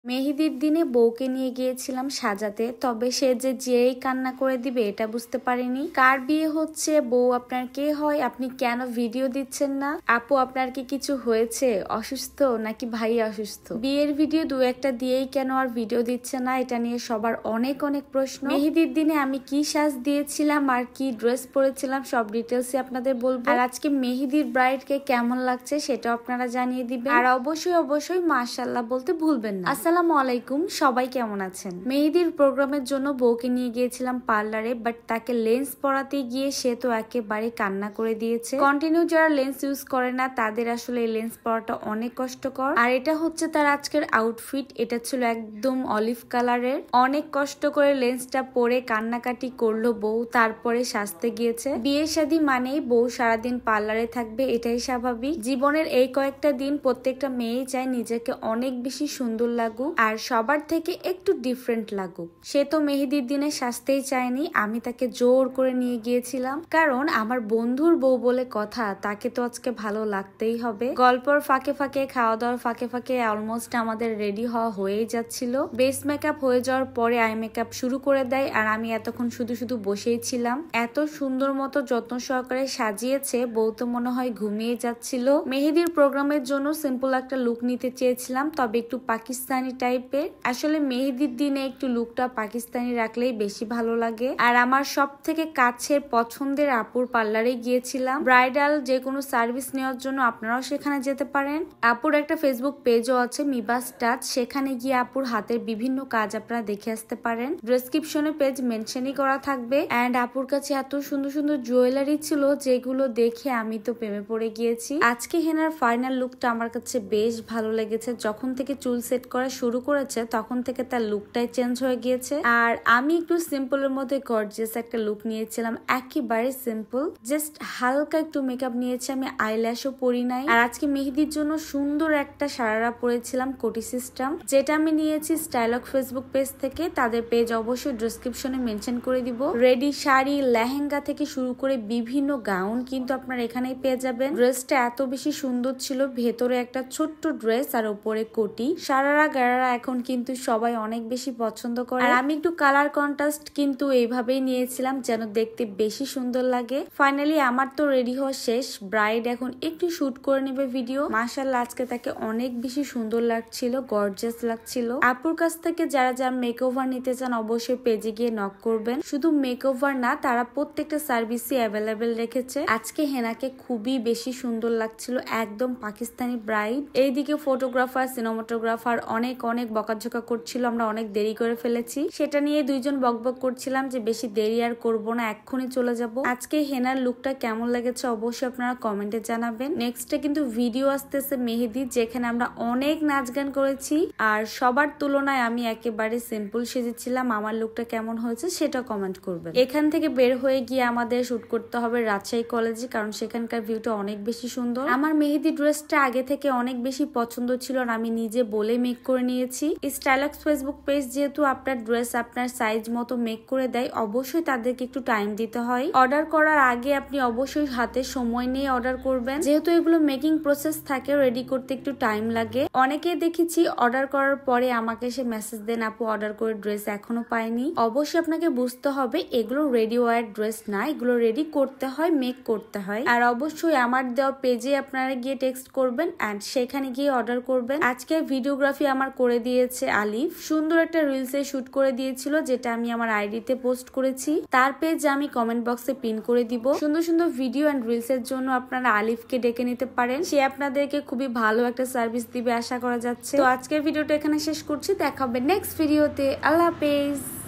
মেহেদির দিনে বউকে নিয়ে গিয়েছিলাম সাজাতে, তবে সে যে যেই কান্না করে দিবে এটা বুঝতে পারিনি। কার বিয়ে হচ্ছে, বউ আপনার কে হয়, আপনি কেন ভিডিও দিচ্ছেন না? আপু আপনার কি কিছু হয়েছে, অসুস্থ নাকি ভাই অসুস্থ? বিয়ের ভিডিও দু একটা দিয়েই কেন আর ভিডিও দিচ্ছে না, এটা নিয়ে সবার অনেক অনেক প্রশ্ন। মেহেদির দিনে আমি কি সাজ দিয়েছিলাম আর কি ড্রেস পরেছিলাম সব ডিটেলসই আপনাদের বলবো। আর আজকে মেহেদির ব্রাইডকে কেমন লাগছে সেটাও আপনারা জানিয়ে দিবেন। আর অবশ্যই মাশাআল্লাহ বলতে ভুলবেন না। আসসালামু আলাইকুম, সবাই কেমন আছেন? মেহেদির প্রোগ্রামের জন্য বউকে নিয়ে গিয়েছিলাম পার্লারে, বাট তাকে লেন্স পরাতে গিয়ে সে তো একেবারে কান্না করে দিয়েছে। কন্টিনিউ যারা লেন্স ইউজ করে না তাদের আসলে এই লেন্স পরাটা অনেক কষ্টকর। আর এটা হচ্ছে তার আজকের আউটফিট, এটা ছিল একদম অলিভ কালারের। অনেক কষ্ট করে লেন্সটা পরে কান্নাকাটি করলো বউ, তারপরে সাজতে গিয়েছে। বিয়ে শাদী মানেই বউ সারাদিন পার্লারে থাকবে, এটাই স্বাভাবিক। জীবনের এই কয়েকটা দিন প্রত্যেকটা মেয়েই চায় নিজেকে অনেক বেশি সুন্দর লাগুক আর সবার থেকে একটু ডিফারেন্ট লাগুক। সে তো মেহেদির দিনে সাজতেই চায়নি, আমি তাকে জোর করে নিয়ে গিয়েছিলাম, কারণ আমার বন্ধুর বউ বলে কথা, তাকে তো আজকে ভালো লাগতেই হবে। গল্পর ফাঁকে ফাঁকে, খাওয়া দাওয়ার ফাঁকে ফাঁকে অলমোস্ট আমাদের রেডি হওয়া হয়েই যাচ্ছিল। বেস মেকআপ হয়ে যাওয়ার পরে আই মেকআপ শুরু করে দেয়, আর আমি এতক্ষণ শুধু শুধু বসেই ছিলাম। এত সুন্দর মতো যত্ন সহকারে সাজিয়েছে, বউ তো মনে হয় ঘুমিয়ে যাচ্ছিল। মেহেদির প্রোগ্রামের জন্য সিম্পল একটা লুক নিতে চেয়েছিলাম, তবে একটু পাকিস্তানি টাইপের। আসলে মেহেদির দিনে একটু লুকটা পাকিস্তানি রাখলেই বেশি ভালো লাগে। আর আমার সব থেকে কাছের পছন্দের আপুর পার্লারে গিয়েছিলাম ব্রাইডাল যে কোনো সার্ভিস নেওয়ার জন্য। আপনারাও সেখানে যেতে পারেন। আপুর একটা ফেসবুক পেজও আছে, মিবাস টাচ, সেখানে গিয়ে আপুর হাতের বিভিন্ন কাজ আপনারা দেখে আসতে পারেন। ডেসক্রিপশনে পেজ মেনশনই করা থাকবে। এন্ড আপুর কাছে এত সুন্দর সুন্দর জুয়েলারি ছিল যেগুলো দেখে আমি তো প্রেমে পড়ে গিয়েছি। আজকে হেনার ফাইনাল লুকটা আমার কাছে বেশ ভালো লেগেছে। যখন থেকে চুল সেট করা শুরু করেছে তখন থেকে তার লুকটাই চেঞ্জ হয়ে গিয়েছে। আর আমি একটু সিম্পলের মধ্যে গর্জিয়াস একটা লুক নিয়েছিলাম, একেবারে সিম্পল, জাস্ট হালকা একটু মেকআপ নিয়েছি, আমি আইল্যাশও পরি নাই। আর আজকে মেহেদির জন্য সুন্দর একটা সারারা পরেছিলাম কোটি সিস্টেম, যেটা আমি নিয়েছি স্টাইলক ফেসবুক পেজ থেকে। তাদের পেজ অবশ্যই ডেসক্রিপশনে মেনশন করে দিব। রেডি শাড়ি, লেহেঙ্গা থেকে শুরু করে বিভিন্ন গাউন কিন্তু আপনারা এখানেই পেয়ে যাবেন। ড্রেসটা এত বেশি সুন্দর ছিল, ভেতরে একটা ছোট্ট ড্রেস আর উপরে কোটি। সারারা গারারা এখন কিন্তু সবাই অনেক বেশি পছন্দ করে। আর আমি একটু কালার কন্ট্রাস্ট কিন্তু এইভাবেই নিয়েছিলাম যেন দেখতে বেশি সুন্দর লাগে। ফাইনালি আমার তো রেডি হওয়া শেষ, ব্রাইড এখন একটু শুট করে নেবে ভিডিও। মাশাআল্লাহ আজকে তাকে অনেক বেশি সুন্দর লাগছিল, গর্জিয়াস লাগছিল। আপুর কাছ থেকে যারা যারা মেকওভার নিতে চান অবশ্যই পেজে গিয়ে নক করবেন। শুধু মেকওভার না, তারা প্রত্যেকটা সার্ভিসই অ্যাভেলেবেল রেখেছে। আজকে হেনাকে খুবই বেশি সুন্দর লাগছিল, একদম পাকিস্তানি ব্রাইড। এইদিকে ফটোগ্রাফার, সিনেমাটোগ্রাফার অনেক অনেক বকাঝকা করছিল, আমরা অনেক দেরি করে ফেলেছি। সেটা নিয়ে দুইজন বকবক করছিলাম যে বেশি দেরি আর করব না, এক্ষুনি চলে যাব। আজকে হেনার লুকটা কেমন লেগেছে অবশ্যই আপনারা কমেন্টে জানাবেন। নেক্সটে কিন্তু ভিডিও আসতেছে মেহেদি, যেখানে আমরা অনেক নাচ গান করেছি। আর সবার তুলনায় আমি একেবারে সিম্পল সেজেছিলাম। আমার লুকটা কেমন হয়েছে সেটা কমেন্ট করবেন। এখান থেকে বের হয়ে গিয়ে আমাদের শুট করতে হবে রাজশাহী কলেজে, কারণ সেখানকার ভিউটা অনেক বেশি সুন্দর। আমার মেহেদি ড্রেসটা আগে থেকে অনেক বেশি পছন্দ ছিল আর আমি নিজে বলে মেক করে নিয়েছি। স্টাইলক্স ফেসবুক পেজ যেহেতু আপনার ড্রেস আপনার সাইজ মতো মেক করে দেয়, অবশ্যই তাদেরকে একটু টাইম দিতে হয়। অর্ডার করার আগে আপনি অবশ্যই হাতে সময় নিয়ে অর্ডার করবেন, যেহেতু এগুলো মেকিং প্রসেস থাকে, রেডি করতে একটু টাইম লাগে। অনেকেই দেখেছি অর্ডার করার পরে আমাকে এসে মেসেজ দেন আপু অর্ডার করে ড্রেস এখনো পাইনি। অবশ্যই আপনাকে বুঝতে হবে এগুলো রেডি ওয়ার ড্রেস না, এগুলো রেডি করতে হয়, মেক করতে হয়। আর অবশ্যই আমার দেওয়া পেজে আপনারা গিয়ে টেক্সট করবেন এন্ড সেখানে গিয়ে অর্ডার করবেন। আজকে ভিডিওগ্রাফি আমার করে দিয়েছে আলিফ, সুন্দর একটা রিলসে শুট করে দিয়েছিল, যেটা আমি আমার আইডিতে পোস্ট করেছি। তার পেজ আমি কমেন্ট বক্সে পিন করে দিব। সুন্দর সুন্দর ভিডিও এন্ড রিলস এর জন্য আপনারা আলিফকে ডেকে নিতে পারেন, সে আপনাদেরকে খুবই ভালো একটা সার্ভিস দিবে আশা করা যাচ্ছে। তো আজকের ভিডিওটা এখানে শেষ করছি, দেখা হবে নেক্সট ভিডিওতে। আল্লাহ হাফেজ।